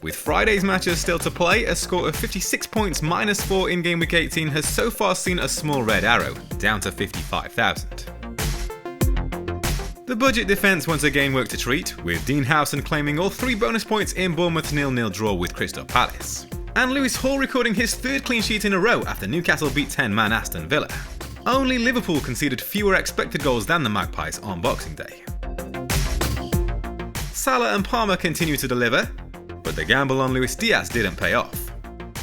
With Friday's matches still to play, a score of 56 points minus 4 in Game Week 18 has so far seen a small red arrow, down to 55,000. The budget defence once again worked a treat, with Dean Howson claiming all 3 bonus points in Bournemouth's 0-0 draw with Crystal Palace. And Lewis Hall recording his 3rd clean sheet in a row after Newcastle beat 10-man Aston Villa. Only Liverpool conceded fewer expected goals than the Magpies on Boxing Day. Salah and Palmer continue to deliver, but the gamble on Luis Diaz didn't pay off.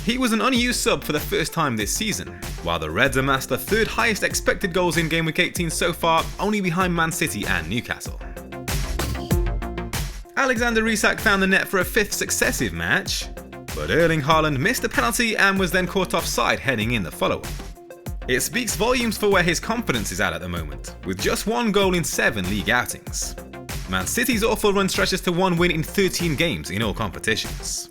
He was an unused sub for the first time this season, while the Reds amassed the 3rd highest expected goals in Game Week 18 so far, only behind Man City and Newcastle. Alexander Isak found the net for a 5th successive match, but Erling Haaland missed a penalty and was then caught offside heading in the follow-up. It speaks volumes for where his confidence is at the moment, with just 1 goal in 7 league outings. Man City's awful run stretches to 1 win in 13 games in all competitions.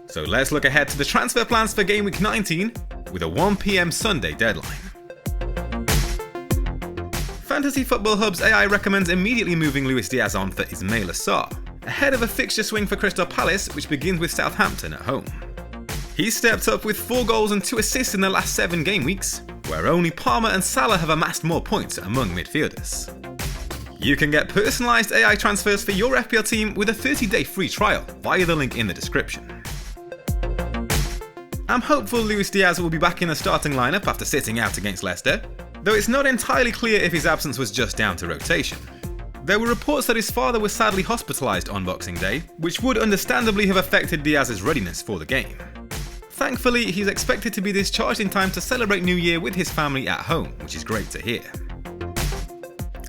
So let's look ahead to the transfer plans for Game Week 19 with a 1 PM Sunday deadline. Fantasy Football Hub's AI recommends immediately moving Luis Diaz on for Ismaila Sarr, ahead of a fixture swing for Crystal Palace, which begins with Southampton at home. He's stepped up with 4 goals and 2 assists in the last 7 game weeks, where only Palmer and Salah have amassed more points among midfielders. You can get personalised AI transfers for your FPL team with a 30-day free trial via the link in the description. I'm hopeful Luis Diaz will be back in the starting lineup after sitting out against Leicester, though it's not entirely clear if his absence was just down to rotation. There were reports that his father was sadly hospitalised on Boxing Day, which would understandably have affected Diaz's readiness for the game. Thankfully, he's expected to be discharged in time to celebrate New Year with his family at home, which is great to hear.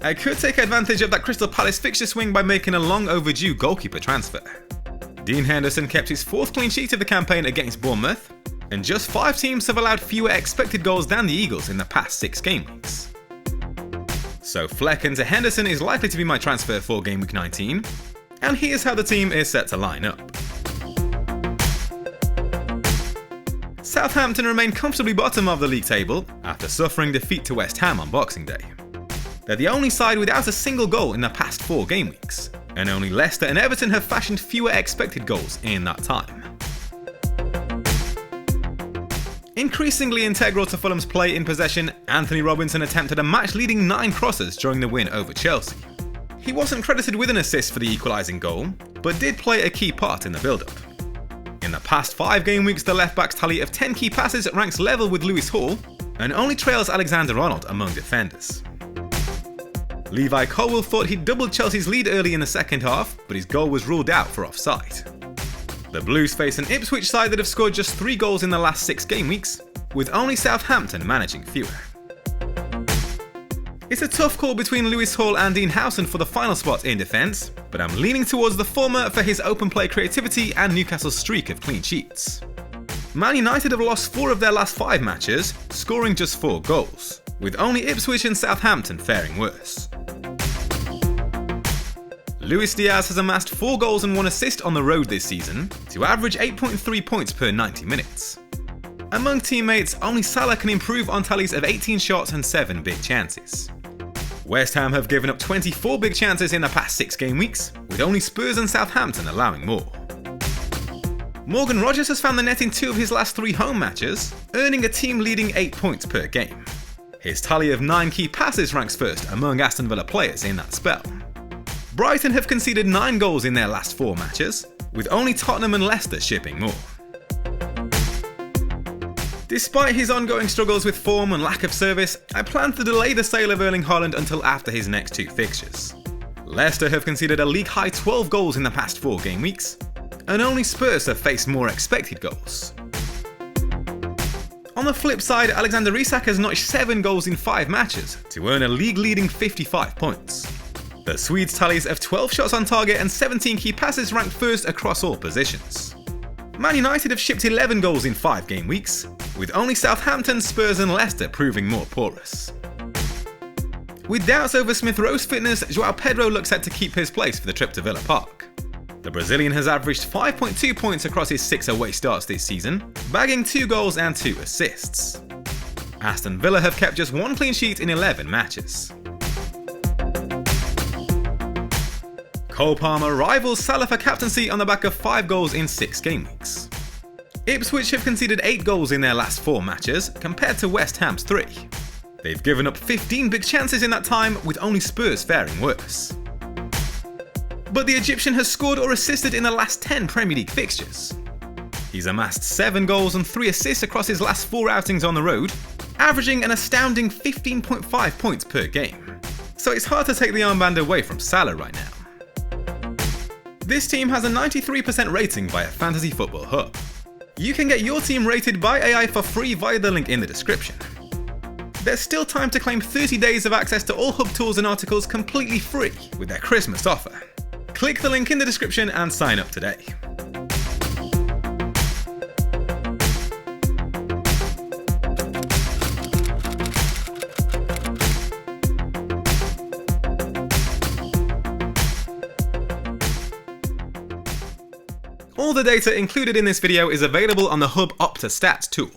I could take advantage of that Crystal Palace fixture swing by making a long overdue goalkeeper transfer. Dean Henderson kept his 4th clean sheet of the campaign against Bournemouth, and just 5 teams have allowed fewer expected goals than the Eagles in the past 6 game weeks. So Flecken to Henderson is likely to be my transfer for Game Week 19, and here's how the team is set to line up. Southampton remain comfortably bottom of the league table after suffering defeat to West Ham on Boxing Day. They're the only side without a single goal in the past 4 game weeks, and only Leicester and Everton have fashioned fewer expected goals in that time. Increasingly integral to Fulham's play in possession, Anthony Robinson attempted a match-leading 9 crosses during the win over Chelsea. He wasn't credited with an assist for the equalising goal, but did play a key part in the build-up. In the past 5 game weeks, the left-back's tally of 10 key passes ranks level with Lewis Hall, and only trails Alexander-Arnold among defenders. Levi Colwill thought he'd doubled Chelsea's lead early in the second half, but his goal was ruled out for offside. The Blues face an Ipswich side that have scored just 3 goals in the last 6 game weeks, with only Southampton managing fewer. It's a tough call between Lewis Hall and Dean Howson for the final spot in defence, but I'm leaning towards the former for his open play creativity and Newcastle's streak of clean sheets. Man United have lost 4 of their last 5 matches, scoring just 4 goals, with only Ipswich and Southampton faring worse. Luis Diaz has amassed 4 goals and 1 assist on the road this season, to average 8.3 points per 90 minutes. Among teammates, only Salah can improve on tallies of 18 shots and 7 big chances. West Ham have given up 24 big chances in the past 6 game weeks, with only Spurs and Southampton allowing more. Morgan Rogers has found the net in 2 of his last 3 home matches, earning a team-leading 8 points per game. His tally of 9 key passes ranks first among Aston Villa players in that spell. Brighton have conceded 9 goals in their last 4 matches, with only Tottenham and Leicester shipping more. Despite his ongoing struggles with form and lack of service, I plan to delay the sale of Erling Haaland until after his next 2 fixtures. Leicester have conceded a league-high 12 goals in the past 4 game weeks, and only Spurs have faced more expected goals. On the flip side, Alexander Isak has notched 7 goals in 5 matches to earn a league-leading 55 points. The Swedes' tallies of 12 shots on target and 17 key passes ranked first across all positions. Man United have shipped 11 goals in 5 game weeks, with only Southampton, Spurs and Leicester proving more porous. With doubts over Smith Rowe's fitness, João Pedro looks set to keep his place for the trip to Villa Park. The Brazilian has averaged 5.2 points across his 6 away starts this season, bagging 2 goals and 2 assists. Aston Villa have kept just 1 clean sheet in 11 matches. Cole Palmer rivals Salah for captaincy on the back of 5 goals in 6 game weeks. Ipswich have conceded 8 goals in their last 4 matches, compared to West Ham's 3. They've given up 15 big chances in that time, with only Spurs faring worse. But the Egyptian has scored or assisted in the last 10 Premier League fixtures. He's amassed 7 goals and 3 assists across his last 4 outings on the road, averaging an astounding 15.5 points per game. So it's hard to take the armband away from Salah right now. This team has a 93% rating via Fantasy Football Hub. You can get your team rated by AI for free via the link in the description. There's still time to claim 30 days of access to all Hub tools and articles completely free with their Christmas offer. Click the link in the description and sign up today. All the data included in this video is available on the Hub Opta Stats tool.